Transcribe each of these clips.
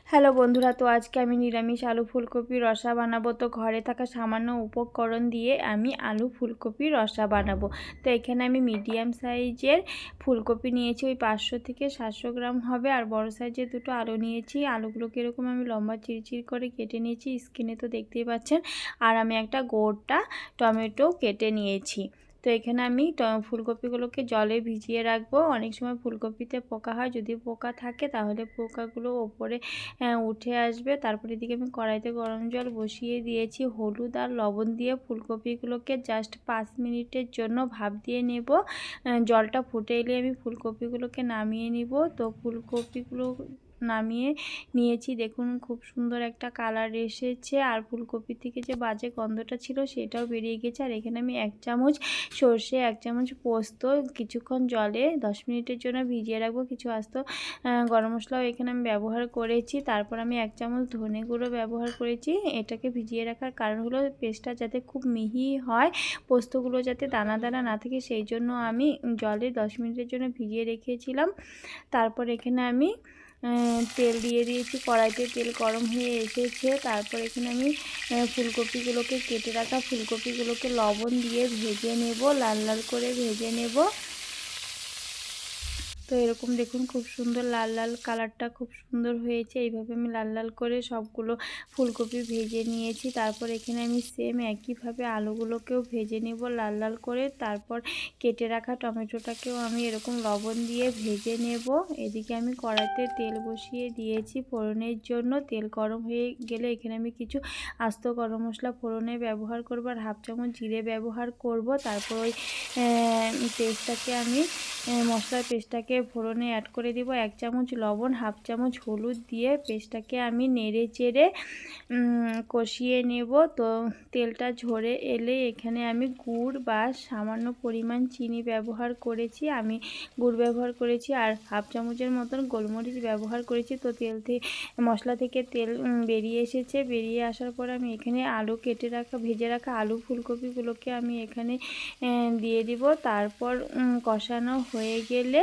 Hello বন্ধুরা, তো আজকে আমি নিরামিষ আলু ফুলকপির রসা বানাবো। তো ঘরে থাকা সামান্য উপকরণ দিয়ে আমি আলু ফুলকপির রসা বানাবো। তো এখানে আমি মিডিয়াম সাইজের ফুলকপি নিয়েছি, ওই 500 থেকে 700 গ্রাম হবে। আর বড় সাইজের দুটো আলু নিয়েছি। আলুগুলোকে এরকম আমি লম্বা চিরচির করে কেটে নিয়েছি, স্কিনে তো দেখতেই পাচ্ছেন। আর আমি একটা গোটা টমেটো কেটে নিয়েছি। তো এখানে আমি ফুলকপিগুলোকে জলে ভিজিয়ে রাখবো। অনেক সময় ফুলকপিতে পোকা হয়, যদি পোকা থাকে তাহলে পোকাগুলো ওপরে উঠে আসবে। তারপরে এদিকে আমি কড়াইতে গরম জল বসিয়ে দিয়েছি। হলুদ আর লবণ দিয়ে ফুলকপিগুলোকে জাস্ট 5 মিনিটের জন্য ভাপ দিয়ে নেব। জলটা ফুটে এলে আমি ফুলকপিগুলোকে নামিয়ে নিব। তো ফুলকপিগুলো নামিয়ে নিয়েছি, দেখুন খুব সুন্দর একটা কালার এসেছে। আর ফুলকপি থেকে যে বাজে গন্ধটা ছিল সেটাও বেরিয়ে গেছে। আর এখানে আমি 1 চামচ সর্ষে, 1 চামচ পোস্ত কিছুক্ষণ জলে 10 মিনিটের জন্য ভিজিয়ে রাখবো। কিছু আস্ত গরম মশলাও এখানে আমি ব্যবহার করেছি। তারপর আমি 1 চামচ ধনে গুঁড়ো ব্যবহার করেছি। এটাকে ভিজিয়ে রাখার কারণ হলো পেস্টটা যাতে খুব মিহি হয়, পোস্তগুলো যাতে দানা দানা না থাকে, সেই জন্য আমি জলে 10 মিনিটের জন্য ভিজিয়ে রেখেছিলাম। তারপর এখানে আমি তেল দিয়ে দিয়েছি, কড়াইতে তেল গরম হয়ে এসেছে। তারপর এখানে আমি ফুলকপিগুলোকে কেটে রাখা ফুলকপিগুলোকে লবণ দিয়ে ভেজে নেব, লাল লাল করে ভেজে নেব। তো এরকম দেখুন খুব সুন্দর লাল লাল কালারটা খুব সুন্দর হয়েছে। এইভাবে আমি লাল লাল করে সবগুলো ফুলকপি ভেজে নিয়েছি। তারপর এখানে আমি সেম একইভাবে আলুগুলোকেও ভেজে নেব লাল লাল করে। তারপর কেটে রাখা টমেটোটাকেও আমি এরকম লবণ দিয়ে ভেজে নেব। এদিকে আমি কড়াইতে তেল বসিয়ে দিয়েছি ফোড়নের জন্য। তেল গরম হয়ে গেলে এখানে আমি কিছু আস্ত গরম মশলা ফোড়নে ব্যবহার করব, আর 1/2 চামচ জিরে ব্যবহার করব। তারপর ওই পেস্টটাকে আমি মশলার পেস্টটাকে ফোড়নে অ্যাড করে দিব। 1 চামচ লবণ, 1/2 চামচ হলুদ দিয়ে পেস্টটাকে আমি নেড়ে চেড়ে কষিয়ে নেব। তো তেলটা ঝরে এলে এখানে আমি গুড় বা সামান্য পরিমাণ চিনি ব্যবহার করেছি। আমি গুড় ব্যবহার করেছি আর 1/2 চামচের মতন গোলমরিচ ব্যবহার করেছি। তো তেল থেকে মশলা থেকে তেল বেরিয়ে এসেছে। বেরিয়ে আসার পর আমি এখানে আলু কেটে রাখা ভেজে রাখা আলু ফুলকপিগুলোকে আমি এখানে দিয়ে দিব। তারপর কষানো হয়ে গেলে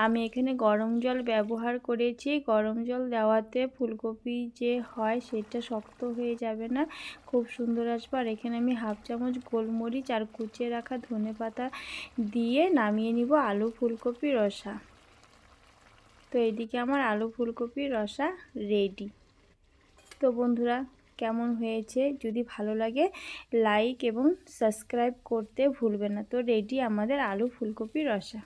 আমি এখানে গরম জল ব্যবহার করেছি। গরম জল দেওয়াতে ফুলকপি যে হয় সেটা শক্ত হয়ে যাবে না, খুব সুন্দর আসবে। আর এখানে আমি 1/2 চামচ গোলমরিচ আর কুচিয়ে রাখা ধনেপাতা দিয়ে নামিয়ে নিব আলু ফুলকপি রসা। তো এইদিকে আমার আলু ফুলকপির রসা রেডি। তো বন্ধুরা, কেমন হয়েছে যদি ভালো লাগে লাইক এবং সাবস্ক্রাইব করতে ভুলবেন না। তো রেডি আমাদের আলু ফুলকপির রসা।